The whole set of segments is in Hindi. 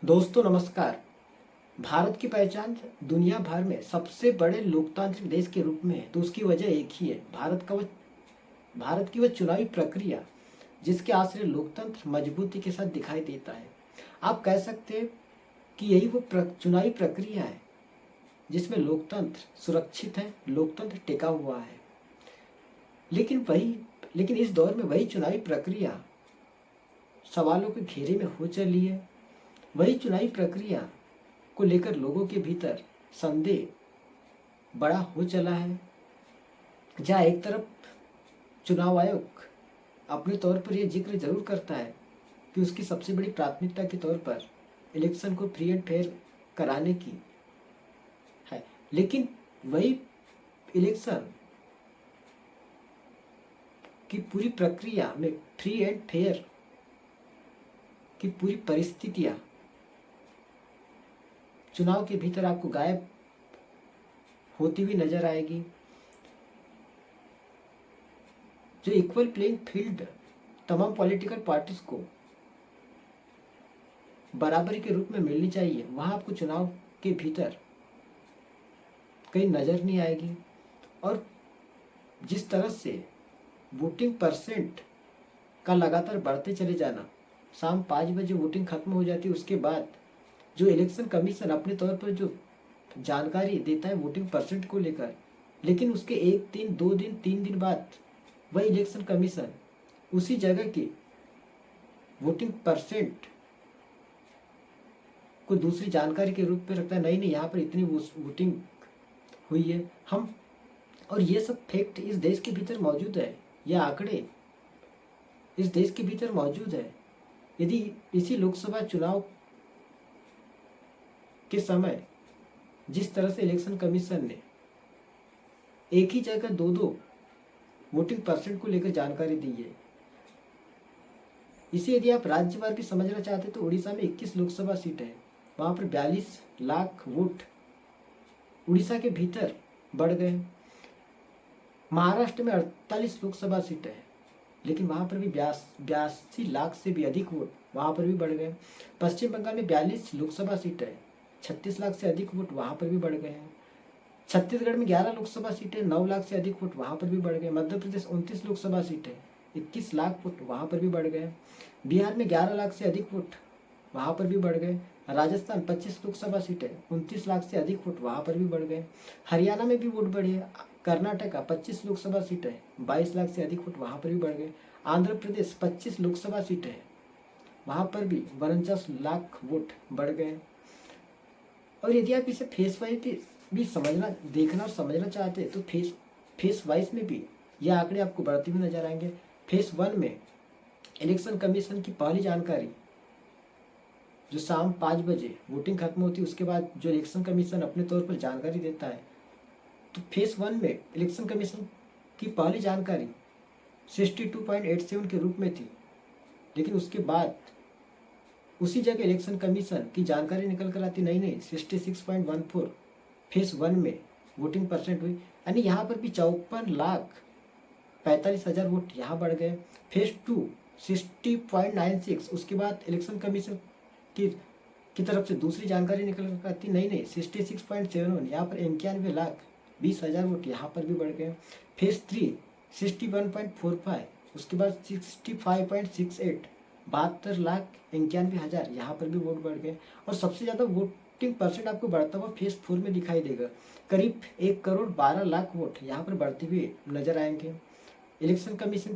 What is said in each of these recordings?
दोस्तों नमस्कार। भारत की पहचान दुनिया भर में सबसे बड़े लोकतांत्रिक देश के रूप में है, तो उसकी वजह एक ही है। भारत की वह चुनावी प्रक्रिया जिसके आश्रय लोकतंत्र मजबूती के साथ दिखाई देता है। आप कह सकते हैं कि यही वो चुनावी प्रक्रिया है जिसमें लोकतंत्र सुरक्षित है, लोकतंत्र टिका हुआ है। लेकिन वही लेकिन इस दौर में वही चुनावी प्रक्रिया सवालों के घेरे में हो चली है। वही चुनावी प्रक्रिया को लेकर लोगों के भीतर संदेह बड़ा हो चला है। जहाँ एक तरफ चुनाव आयोग अपने तौर पर यह जिक्र जरूर करता है कि उसकी सबसे बड़ी प्राथमिकता के तौर पर इलेक्शन को फ्री एंड फेयर कराने की है, लेकिन वही इलेक्शन की पूरी प्रक्रिया में फ्री एंड फेयर की पूरी परिस्थितियां चुनाव के भीतर आपको गायब होती हुई नजर आएगी। जो इक्वल प्लेइंग फील्ड तमाम पॉलिटिकल पार्टीज को बराबरी के रूप में मिलनी चाहिए, वहां आपको चुनाव के भीतर कहीं नजर नहीं आएगी। और जिस तरह से वोटिंग परसेंट का लगातार बढ़ते चले जाना, शाम 5 बजे वोटिंग खत्म हो जाती है, उसके बाद जो इलेक्शन कमीशन अपने तौर पर जो जानकारी देता है वोटिंग परसेंट को लेकर, लेकिन उसके 1 दिन 2 दिन 3 दिन बाद वह इलेक्शन कमीशन उसी जगह की वोटिंग परसेंट को दूसरी जानकारी के रूप में रखता है। नहीं नहीं, यहाँ पर इतनी वोटिंग हुई है। हम और ये सब फैक्ट इस देश के भीतर मौजूद है, यह आंकड़े इस देश के भीतर मौजूद है। यदि इसी लोकसभा चुनाव के समय जिस तरह से इलेक्शन कमीशन ने एक ही जगह दो दो वोटिंग परसेंट को लेकर जानकारी दी है, इसे यदि आप राज्यवार भी समझना चाहते तो उड़ीसा में 21 लोकसभा सीट है, वहां पर 42 लाख वोट उड़ीसा के भीतर बढ़ गए। महाराष्ट्र में 48 लोकसभा सीट है, लेकिन वहां पर भी 82 लाख से भी अधिक वोट वहां पर भी बढ़ गए। पश्चिम बंगाल में 42 लोकसभा सीट है, 36 लाख से अधिक वोट वहां पर भी बढ़ गए हैं। छत्तीसगढ़ में 11 लोकसभा सीटें, 9 लाख से अधिक वोट वहां पर भी बढ़ गए। मध्य प्रदेश 29 लोकसभा सीटें, 21 लाख वोट वहां पर भी बढ़ गए। बिहार में 11 लाख से अधिक वोट वहां पर भी बढ़ गए। राजस्थान 25 लोकसभा सीटें, 29 लाख से अधिक वोट वहां पर भी बढ़ गए। हरियाणा में भी वोट बढ़े। कर्नाटका 25 लोकसभा सीटें, 22 लाख से अधिक वोट वहां पर भी बढ़ गए। आंध्र प्रदेश 25 लोकसभा सीटें, वहां पर भी 49 लाख वोट बढ़ गए। और यदि आप इसे फेस वाइज भी समझना, देखना और समझना चाहते हैं तो फेस वाइज में भी ये आंकड़े आपको बढ़ते हुए नजर आएंगे। फेस 1 में इलेक्शन कमीशन की पहली जानकारी जो शाम 5 बजे वोटिंग खत्म होती है, उसके बाद जो इलेक्शन कमीशन अपने तौर पर जानकारी देता है, तो फेस 1 में इलेक्शन कमीशन की पहली जानकारी 62.87 के रूप में थी। लेकिन उसके बाद उसी जगह इलेक्शन कमीशन की जानकारी निकल कर आती, नहीं 66.14 फेस 1 में वोटिंग परसेंट हुई। यानी यहाँ पर भी 54,45,000 वोट यहाँ बढ़ गए। फेस 2 60.96, उसके बाद इलेक्शन कमीशन की तरफ से दूसरी जानकारी निकल कर आती, नहीं 66.71, यहाँ पर 91,20,000 वोट यहाँ पर भी बढ़ गए। फेस 3 61.45, उसके बाद 65.68, 72,91,000 यहाँ पर भी वोट बढ़ गए। और सबसे ज़्यादा वोटिंग परसेंट आपको बढ़ता हुआ फेस 4 में दिखाई देगा। करीब 1,12,00,000 वोट यहाँ पर बढ़ते हुए नजर आएंगे। इलेक्शन कमीशन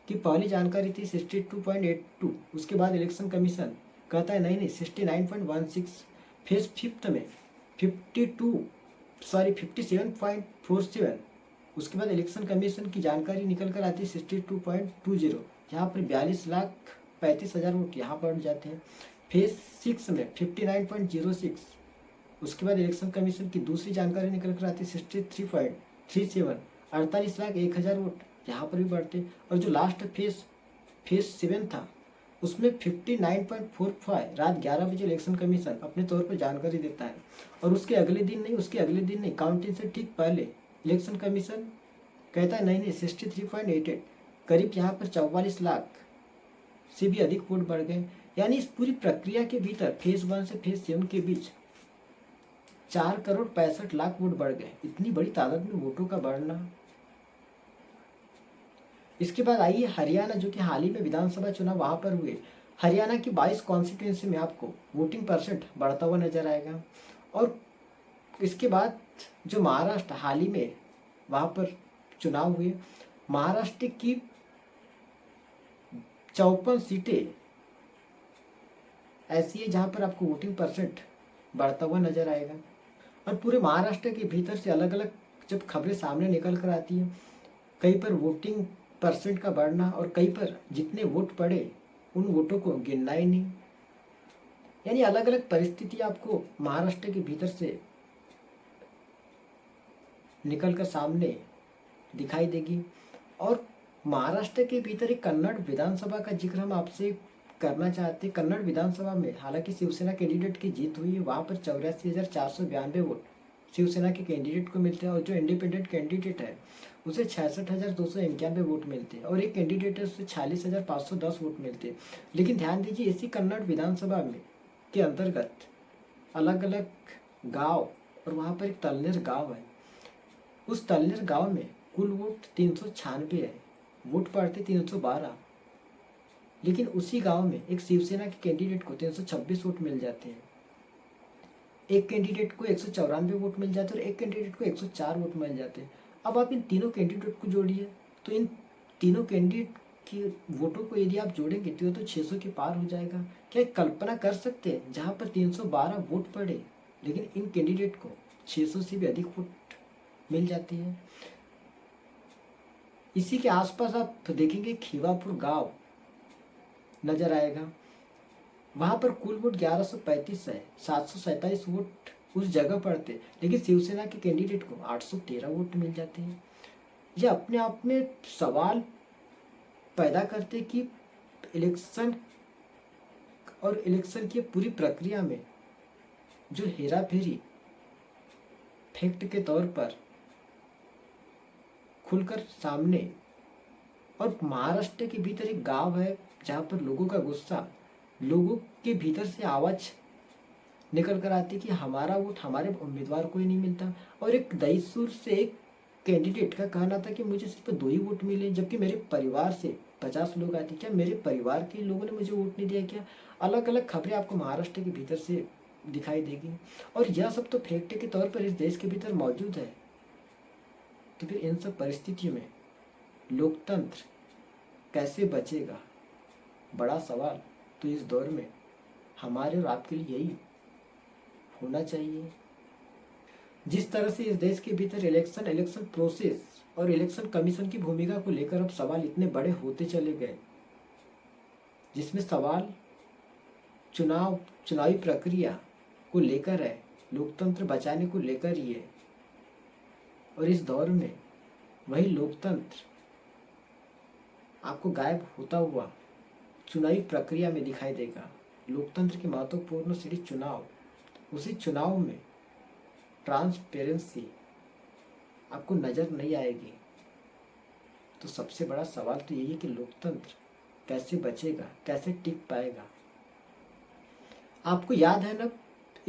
की पहली जानकारी थी 62.82, उसके बाद इलेक्शन कमीशन कहता है नहीं 69.16। फेस 5 में 57.47, उसके बाद इलेक्शन कमीशन की जानकारी निकल कर आती है 62.20, यहाँ पर 42,35,000 वोट यहाँ बढ़ जाते हैं। फेज 6 में 59.06, उसके बाद इलेक्शन कमीशन की दूसरी जानकारी निकल कर आती है 63.37, 48,01,000 वोट यहाँ पर भी बढ़ते। और जो लास्ट फेज 7 था, उसमें 59.45 रात 11 बजे इलेक्शन कमीशन अपने तौर पर जानकारी देता है। और उसके अगले दिन नहीं, काउंटिंग से ठीक पहले इलेक्शन कमीशन कहता है नहीं 63.88, करीब यहाँ पर 44 लाख से भी अधिक वोट बढ़ गए। यानी इस पूरी प्रक्रिया के भीतर फेज 1 से फेज 7 के बीच 4,65,00,000 वोट बढ़ गए। इतनी बड़ी तादाद में वोटों का बढ़ना। इसके बाद आइए हरियाणा, जो कि हाल ही में विधानसभा चुनाव वहां पर हुए। हरियाणा की 22 कॉन्स्टिट्यूंसी में आपको वोटिंग परसेंट बढ़ता हुआ नजर आएगा। और इसके बाद जो महाराष्ट्र हाल ही में वहां पर चुनाव हुए, महाराष्ट्र की 54 सीटें ऐसी है जहां पर आपको वोटिंग परसेंट बढ़ता हुआ नजर आएगा। और पूरे महाराष्ट्र के भीतर से अलग अलग जब खबरें सामने निकल कर आती हैं, कहीं पर वोटिंग परसेंट का बढ़ना और कहीं पर जितने वोट पड़े उन वोटों को गिनना ही नहीं। यानी अलग अलग परिस्थिति आपको महाराष्ट्र के भीतर से निकल कर सामने दिखाई देगी। और महाराष्ट्र के भीतर एक कन्नड़ विधानसभा का जिक्र हम आपसे करना चाहते हैं। कन्नड़ विधानसभा में हालांकि शिवसेना कैंडिडेट की जीत हुई है, वहां पर 84,492 वोट शिवसेना के कैंडिडेट को मिलते हैं और जो इंडिपेंडेंट कैंडिडेट है उसे 66,291 वोट मिलते हैं और एक कैंडिडेट है उसे 46,510 वोट मिलते हैं। लेकिन ध्यान दीजिए, इसी कन्नड़ विधानसभा में के अंतर्गत अलग अलग गांव और वहां पर एक तलनेर गांव है। उस तलनेर गांव में कुल वोट 396 है, वोट पड़ते 312, लेकिन उसी गांव में एक शिवसेना के कैंडिडेट को 326 वोट मिल जाते हैं, एक कैंडिडेट को 194 वोट मिल जाते हैं और एक कैंडिडेट को 104 वोट मिल जाते हैं। अब आप इन तीनों कैंडिडेट को जोड़िए तो इन तीनों कैंडिडेट के वोटों को यदि आप जोड़ेंगे तो 600 के पार हो जाएगा। क्या कल्पना कर सकते हैं, जहां पर 312 वोट पड़े लेकिन इन कैंडिडेट को 600 से भी अधिक वोट मिल जाती है। इसी के आसपास आप देखेंगे खीवापुर गांव नजर आएगा, वहां पर कुल वोट 1135 है, 747 वोट उस जगह पड़ते, लेकिन शिवसेना के कैंडिडेट को 813 वोट मिल जाते हैं। यह अपने आप में सवाल पैदा करते कि इलेक्शन और इलेक्शन की पूरी प्रक्रिया में जो हेरा फेरी फैक्ट के तौर पर खुलकर सामने। और महाराष्ट्र के भीतर एक गांव है जहां पर लोगों का गुस्सा, लोगों के भीतर से आवाज निकल कर आती कि हमारा वोट हमारे उम्मीदवार को ही नहीं मिलता। और एक दहीसुर से एक कैंडिडेट का कहना था कि मुझे सिर्फ 2 ही वोट मिले, जबकि मेरे परिवार से 50 लोग आते। क्या मेरे परिवार के लोगों ने मुझे वोट नहीं दिया क्या? अलग अलग खबरें आपको महाराष्ट्र के भीतर से दिखाई देगी और यह सब तो फैक्ट के तौर पर इस देश के भीतर मौजूद है। तो फिर इन सब परिस्थितियों में लोकतंत्र कैसे बचेगा, बड़ा सवाल तो इस दौर में हमारे और आपके लिए यही होना चाहिए। जिस तरह से इस देश के भीतर इलेक्शन प्रोसेस और इलेक्शन कमीशन की भूमिका को लेकर अब सवाल इतने बड़े होते चले गए, जिसमें सवाल चुनावी प्रक्रिया को लेकर है, लोकतंत्र बचाने को लेकर ही है। और इस दौर में वही लोकतंत्र आपको गायब होता हुआ चुनावी प्रक्रिया में दिखाई देगा। लोकतंत्र की महत्वपूर्ण सीढ़ी चुनाव, उसी चुनाव में ट्रांसपेरेंसी आपको नजर नहीं आएगी। तो सबसे बड़ा सवाल तो यही है कि लोकतंत्र कैसे बचेगा, कैसे टिक पाएगा। आपको याद है ना,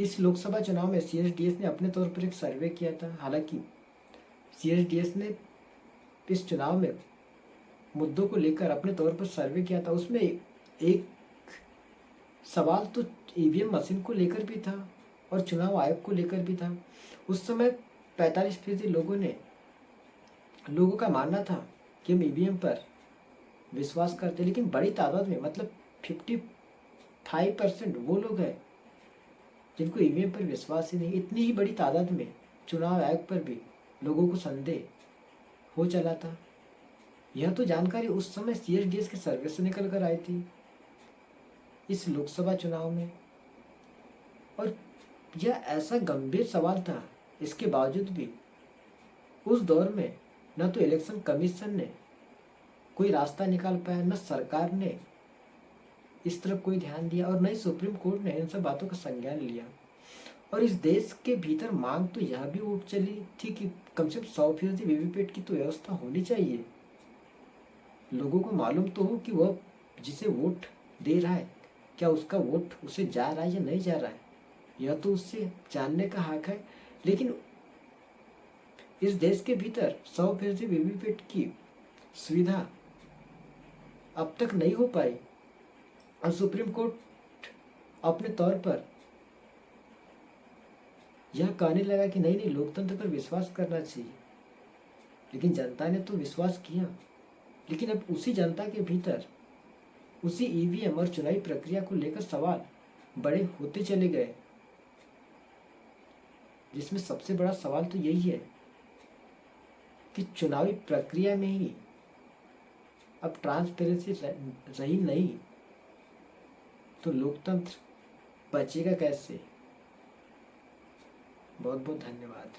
इस लोकसभा चुनाव में CSDS ने अपने तौर पर एक सर्वे किया था। हालांकि CSDS ने इस चुनाव में मुद्दों को लेकर अपने तौर पर सर्वे किया था। उसमें एक सवाल तो EVM मशीन को लेकर भी था और चुनाव आयोग को लेकर भी था। उस समय 45% लोगों का मानना था कि हम EVM पर विश्वास करते, लेकिन बड़ी तादाद में मतलब 55% वो लोग हैं जिनको EVM पर विश्वास ही नहीं। इतनी ही बड़ी तादाद में चुनाव आयोग पर भी लोगों को संदेह हो चला था। यह तो जानकारी उस समय CSDS के सर्वे से निकल कर आई थी इस लोकसभा चुनाव में। और यह ऐसा गंभीर सवाल था, इसके बावजूद भी उस दौर में न तो इलेक्शन कमीशन ने कोई रास्ता निकाल पाया, न सरकार ने इस तरफ कोई ध्यान दिया और न ही सुप्रीम कोर्ट ने इन सब बातों का संज्ञान लिया। और इस देश के भीतर मांग तो यह भी उठ चली थी कि कम से कम 100% वीवीपैट की तो व्यवस्था होनी चाहिए। लोगों को मालूम तो हो कि वह जिसे वोट दे रहा है क्या उसका वोट उसे जा रहा है या नहीं जा रहा है, यह तो उससे जानने का हक है। लेकिन इस देश के भीतर 100% वीवीपैट की सुविधा अब तक नहीं हो पाई और सुप्रीम कोर्ट अपने तौर पर यह कहने लगा कि नहीं नहीं, लोकतंत्र पर विश्वास करना चाहिए। लेकिन जनता ने तो विश्वास किया, लेकिन अब उसी जनता के भीतर उसी ईवीएम और चुनावी प्रक्रिया को लेकर सवाल बड़े होते चले गए, जिसमें सबसे बड़ा सवाल तो यही है कि चुनावी प्रक्रिया में ही अब ट्रांसपेरेंसी रही नहीं तो लोकतंत्र बचेगा कैसे। बहुत बहुत धन्यवाद।